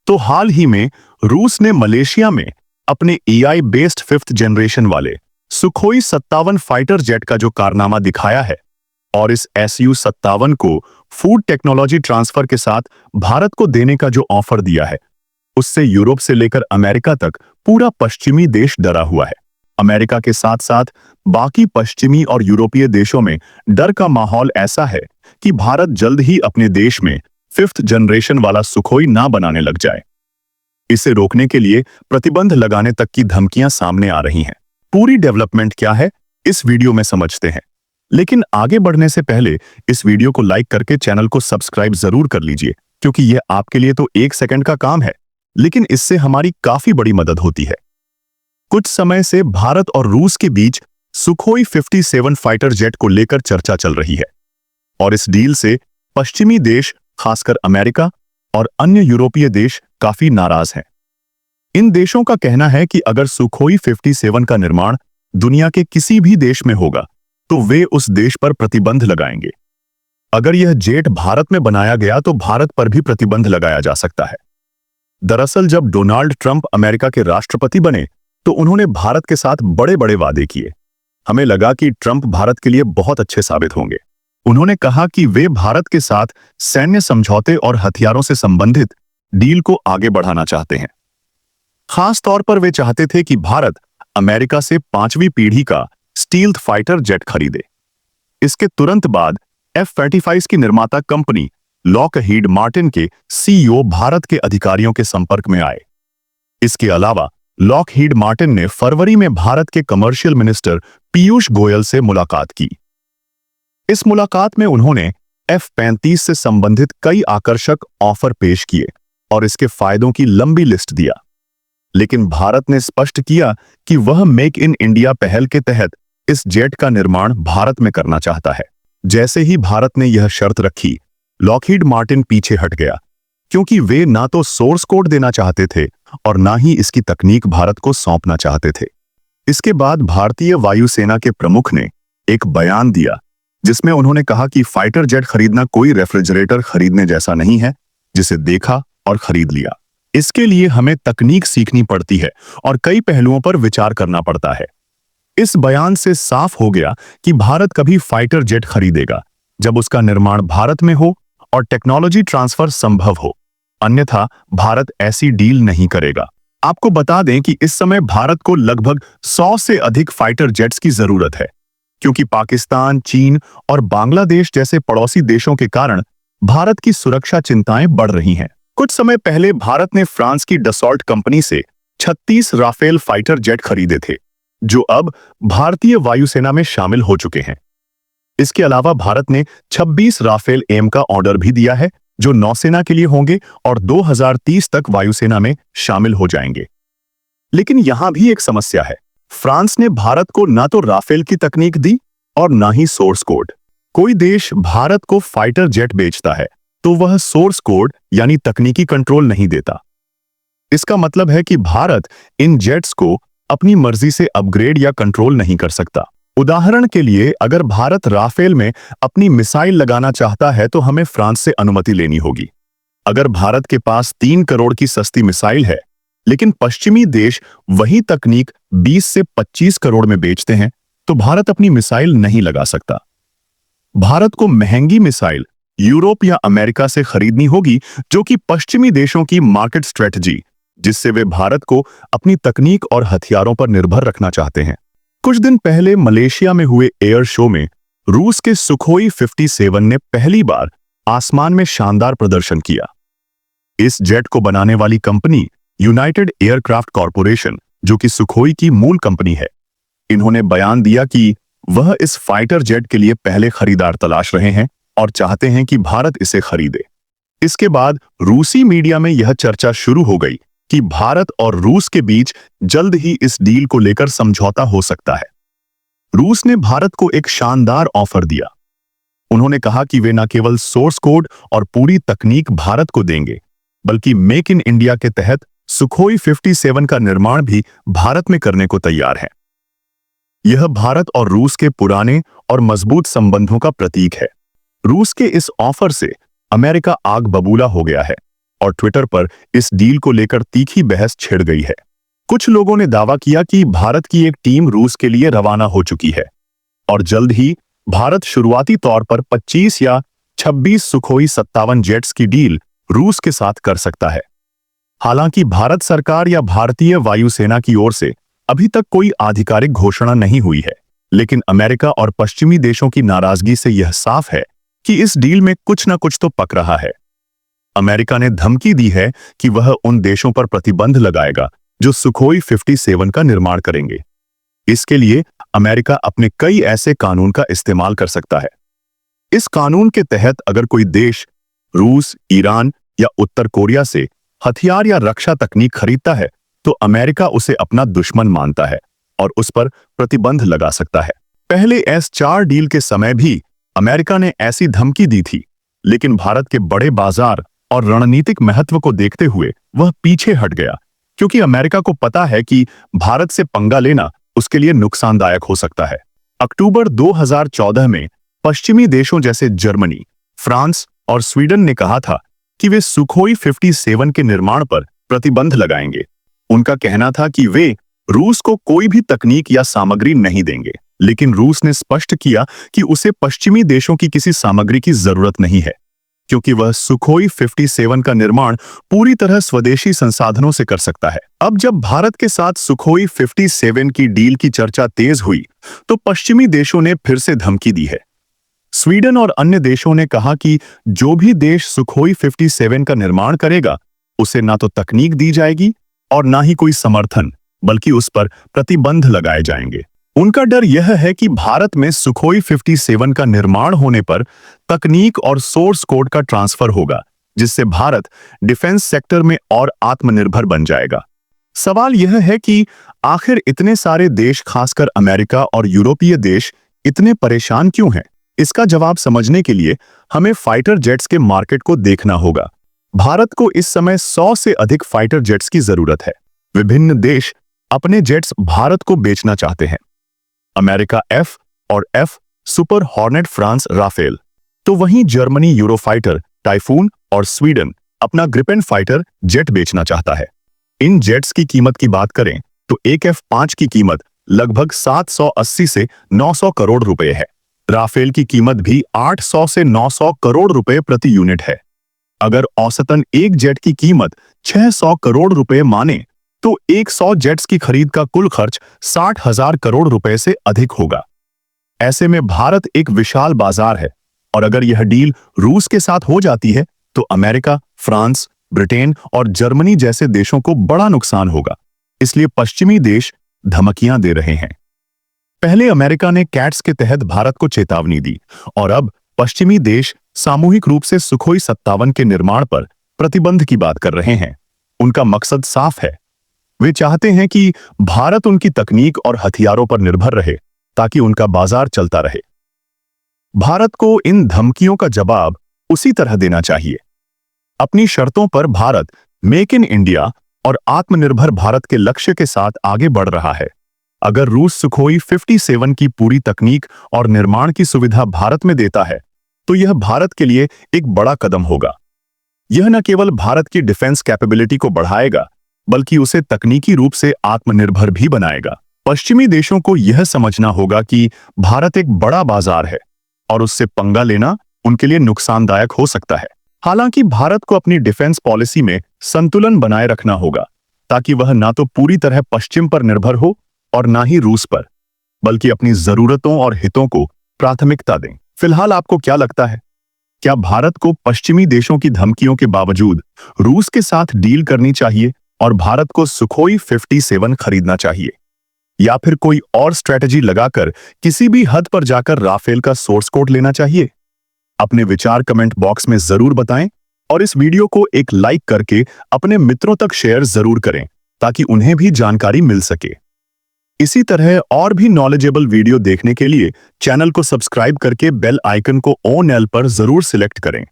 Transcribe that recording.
तो हाल ही में रूस ने मलेशिया में अपने एआई बेस्ड 5th जनरेशन वाले सुखोई 57 फाइटर जेट का जो कारनामा दिखाया है और इस SU-57 को फूड टेक्नोलॉजी ट्रांसफर के साथ भारत को देने का जो ऑफर दिया है, उससे यूरोप से लेकर अमेरिका तक पूरा पश्चिमी देश डरा हुआ है। अमेरिका के साथ साथ बाकी पश्चिमी और यूरोपीय देशों में डर का माहौल ऐसा है कि भारत जल्द ही अपने देश में 5th जनरेशन वाला सुखोई ना बनाने लग जाए। इसे रोकने के लिए प्रतिबंध लगाने तक की धमकियां सामने आ रही हैं। पूरी डेवलपमेंट क्या है, इस वीडियो में समझते हैं। लेकिन आगे बढ़ने से पहले इस वीडियो को लाइक करके चैनल को सब्सक्राइब जरूर कर लीजिए, क्योंकि यह आपके लिए तो 1 सेकंड का काम है, लेकिन इससे हमारी काफी बड़ी मदद होती है। कुछ समय से भारत और रूस के बीच सुखोई 57 फाइटर जेट को लेकर चर्चा चल रही है और इस डील से पश्चिमी देश, खासकर अमेरिका और अन्य यूरोपीय देश काफी नाराज हैं। इन देशों का कहना है कि अगर सुखोई 57 का निर्माण दुनिया के किसी भी देश में होगा तो वे उस देश पर प्रतिबंध लगाएंगे। अगर यह जेट भारत में बनाया गया तो भारत पर भी प्रतिबंध लगाया जा सकता है। दरअसल जब डोनाल्ड ट्रंप अमेरिका के राष्ट्रपति बने तो उन्होंने भारत के साथ बड़े बड़े वादे किए। हमें लगा कि ट्रंप भारत के लिए बहुत अच्छे साबित होंगे। उन्होंने कहा कि वे भारत के साथ सैन्य समझौते और हथियारों से संबंधित डील को आगे बढ़ाना चाहते हैं। खास तौर पर वे चाहते थे कि भारत अमेरिका से 5वीं पीढ़ी का स्टील्थ फाइटर जेट खरीदे। इसके तुरंत बाद F-35 की निर्माता कंपनी लॉकहीड मार्टिन के CEO भारत के अधिकारियों के संपर्क में आए। इसके अलावा लॉकहीड मार्टिन ने फरवरी में भारत के कमर्शियल मिनिस्टर पीयूष गोयल से मुलाकात की। इस मुलाकात में उन्होंने F-35 से संबंधित कई आकर्षक ऑफर पेश किए और इसके फायदों की लंबी लिस्ट दिया। लेकिन भारत ने स्पष्ट किया कि वह मेक इन इंडिया पहल के तहत इस जेट का निर्माण भारत में करना चाहता है। जैसे ही भारत ने यह शर्त रखी, लॉकहीड मार्टिन पीछे हट गया, क्योंकि वे ना तो सोर्स कोड देना चाहते थे और ना ही इसकी तकनीक भारत को सौंपना चाहते थे। इसके बाद भारतीय वायुसेना के प्रमुख ने एक बयान दिया जिसमें उन्होंने कहा कि फाइटर जेट खरीदना कोई रेफ्रिजरेटर खरीदने जैसा नहीं है जिसे देखा और खरीद लिया। इसके लिए हमें तकनीक सीखनी पड़ती है और कई पहलुओं पर विचार करना पड़ता है। इस बयान से साफ हो गया कि भारत कभी फाइटर जेट खरीदेगा जब उसका निर्माण भारत में हो और टेक्नोलॉजी ट्रांसफर संभव हो, अन्यथा भारत ऐसी डील नहीं करेगा। आपको बता दें कि इस समय भारत को लगभग 100 से अधिक फाइटर जेट्स की जरूरत है, क्योंकि पाकिस्तान, चीन और बांग्लादेश जैसे पड़ोसी देशों के कारण भारत की सुरक्षा चिंताएं बढ़ रही हैं। कुछ समय पहले भारत ने फ्रांस की डसॉल्ट कंपनी से 36 राफेल फाइटर जेट खरीदे थे, जो अब भारतीय वायुसेना में शामिल हो चुके हैं। इसके अलावा भारत ने 26 राफेल एम का ऑर्डर भी दिया है, जो नौसेना के लिए होंगे और 2030 तक वायुसेना में शामिल हो जाएंगे। लेकिन यहां भी एक समस्या है। फ्रांस ने भारत को ना तो राफेल की तकनीक दी और ना ही सोर्स कोड। कोई देश भारत को फाइटर जेट बेचता है तो वह सोर्स कोड यानी तकनीकी कंट्रोल नहीं देता। इसका मतलब है कि भारत इन जेट्स को अपनी मर्जी से अपग्रेड या कंट्रोल नहीं कर सकता। उदाहरण के लिए, अगर भारत राफेल में अपनी मिसाइल लगाना चाहता है तो हमें फ्रांस से अनुमति लेनी होगी। अगर भारत के पास 3 करोड़ की सस्ती मिसाइल है, लेकिन पश्चिमी देश वही तकनीक 20 से 25 करोड़ में बेचते हैं, तो भारत अपनी मिसाइल नहीं लगा सकता। भारत को महंगी मिसाइल यूरोप या अमेरिका से खरीदनी होगी, जो कि पश्चिमी देशों की मार्केट स्ट्रेटजी, जिससे वे भारत को अपनी तकनीक और हथियारों पर निर्भर रखना चाहते हैं। कुछ दिन पहले मलेशिया में हुए एयर शो में रूस के सुखोई 57 ने पहली बार आसमान में शानदार प्रदर्शन किया। इस जेट को बनाने वाली कंपनी यूनाइटेड एयरक्राफ्ट कॉरपोरेशन, जो कि सुखोई की मूल कंपनी है, इन्होंने बयान दिया कि वह इस फाइटर जेट के लिए पहले खरीदार तलाश रहे हैं और चाहते हैं कि भारत इसे खरीदे। इसके बाद रूसी मीडिया में यह चर्चा शुरू हो गई कि भारत और रूस के बीच जल्द ही इस डील को लेकर समझौता हो सकता है। रूस ने भारत को एक शानदार ऑफर दिया। उन्होंने कहा कि वे न केवल सोर्स कोड और पूरी तकनीक भारत को देंगे, बल्कि मेक इन इंडिया के तहत सुखोई 57 का निर्माण भी भारत में करने को तैयार है। यह भारत और रूस के पुराने और मजबूत संबंधों का प्रतीक है। रूस के इस ऑफर से अमेरिका आग बबूला हो गया है और ट्विटर पर इस डील को लेकर तीखी बहस छिड़ गई है। कुछ लोगों ने दावा किया कि भारत की एक टीम रूस के लिए रवाना हो चुकी है और जल्द ही भारत शुरुआती तौर पर 25 या 26 सुखोई 57 जेट्स की डील रूस के साथ कर सकता है। हालांकि भारत सरकार या भारतीय वायुसेना की ओर से अभी तक कोई आधिकारिक घोषणा नहीं हुई है, लेकिन अमेरिका और पश्चिमी देशों की नाराजगी से यह साफ है कि इस डील में कुछ न कुछ तो पक रहा है। अमेरिका ने धमकी दी है कि वह उन देशों पर प्रतिबंध लगाएगा जो सुखोई 57 का निर्माण करेंगे। इसके लिए अमेरिका अपने कई ऐसे कानून का इस्तेमाल कर सकता है। इस कानून के तहत अगर कोई देश रूस, ईरान या उत्तर कोरिया से हथियार या रक्षा तकनीक खरीदता है तो अमेरिका उसे अपना दुश्मन मानता है और उस पर प्रतिबंध लगा सकता है। पहले S-4 डील के समय भी अमेरिका ने ऐसी धमकी दी थी, लेकिन भारत के बड़े बाजार और रणनीतिक महत्व को देखते हुए वह पीछे हट गया, क्योंकि अमेरिका को पता है कि भारत से पंगा लेना उसके लिए नुकसानदायक हो सकता है। अक्टूबर 2014 में पश्चिमी देशों जैसे जर्मनी, फ्रांस और स्वीडन ने कहा था कि वे सुखोई 57 के निर्माण पर प्रतिबंध लगाएंगे। उनका कहना था कि वे रूस को कोई भी तकनीक या सामग्री नहीं देंगे, लेकिन रूस ने स्पष्ट किया कि उसे पश्चिमी देशों की किसी सामग्री की जरूरत नहीं है, क्योंकि वह सुखोई 57 का निर्माण पूरी तरह स्वदेशी संसाधनों से कर सकता है। अब जब भारत के साथ सुखोई 57 की डील की चर्चा तेज हुई, तो पश्चिमी देशों ने फिर से धमकी दी है। स्वीडन और अन्य देशों ने कहा कि जो भी देश सुखोई 57 का निर्माण करेगा, उसे ना तो तकनीक दी जाएगी और ना ही कोई समर्थन, बल्कि उस पर प्रतिबंध लगाए जाएंगे। उनका डर यह है कि भारत में सुखोई 57 का निर्माण होने पर तकनीक और सोर्स कोड का ट्रांसफर होगा, जिससे भारत डिफेंस सेक्टर में और आत्मनिर्भर बन जाएगा। सवाल यह है कि आखिर इतने सारे देश, खासकर अमेरिका और यूरोपीय देश, इतने परेशान क्यों हैं? इसका जवाब समझने के लिए हमें फाइटर जेट्स के मार्केट को देखना होगा। भारत को इस समय 100 से अधिक फाइटर जेट्स की जरूरत है। विभिन्न देश अपने जेट्स भारत को बेचना चाहते हैं। अमेरिका F और F super hornet, France Rafale, तो वहीं जर्मनी यूरोफाइटर, टाइफून और स्वीडन अपना ग्रिपेन फाइटर जेट बेचना चाहता है। इन जेट्स की कीमत की बात करें तो एक F-5 की कीमत लगभग 780 से 900 करोड़ रुपए है। राफेल की कीमत भी 800 से 900 करोड़ रुपए प्रति यूनिट है। अगर औसतन एक जेट की कीमत 600 करोड़ रुपए माने तो 100 जेट्स की खरीद का कुल खर्च 60,000 करोड़ रुपए से अधिक होगा। ऐसे में भारत एक विशाल बाजार है और अगर यह डील रूस के साथ हो जाती है तो अमेरिका, फ्रांस, ब्रिटेन और जर्मनी जैसे देशों को बड़ा नुकसान होगा। इसलिए पश्चिमी देश धमकियां दे रहे हैं। पहले अमेरिका ने कैट्स के तहत भारत को चेतावनी दी और अब पश्चिमी देश सामूहिक रूप से सुखोई 57 के निर्माण पर प्रतिबंध की बात कर रहे हैं। उनका मकसद साफ है। वे चाहते हैं कि भारत उनकी तकनीक और हथियारों पर निर्भर रहे ताकि उनका बाजार चलता रहे। भारत को इन धमकियों का जवाब उसी तरह देना चाहिए। अपनी शर्तों पर भारत मेक इन इंडिया और आत्मनिर्भर भारत के लक्ष्य के साथ आगे बढ़ रहा है। अगर रूस सुखोई 57 की पूरी तकनीक और निर्माण की सुविधा भारत में देता है तो यह भारत के लिए एक बड़ा कदम होगा। यह न केवल भारत की डिफेंस कैपेबिलिटी को बढ़ाएगा, बल्कि उसे तकनीकी रूप से आत्मनिर्भर भी बनाएगा। पश्चिमी देशों को यह समझना होगा कि भारत एक बड़ा बाजार है और उससे पंगा लेना उनके लिए नुकसानदायक हो सकता है। हालांकि भारत को अपनी डिफेंस पॉलिसी में संतुलन बनाए रखना होगा ताकि वह ना तो पूरी तरह पश्चिम पर निर्भर हो और ना ही रूस पर, बल्कि अपनी जरूरतों और हितों को प्राथमिकता दें। फिलहाल आपको क्या लगता है? क्या भारत को पश्चिमी देशों की धमकियों के बावजूद रूस के साथ डील करनी चाहिए और भारत को सुखोई 57 खरीदना चाहिए, या फिर कोई और स्ट्रेटजी लगाकर किसी भी हद पर जाकर राफेल का सोर्स कोड लेना चाहिए? अपने विचार कमेंट बॉक्स में जरूर बताएं और इस वीडियो को एक लाइक करके अपने मित्रों तक शेयर जरूर करें ताकि उन्हें भी जानकारी मिल सके। इसी तरह और भी नॉलेजेबल वीडियो देखने के लिए चैनल को सब्सक्राइब करके बेल आइकन को ऑन एल पर जरूर सिलेक्ट करें।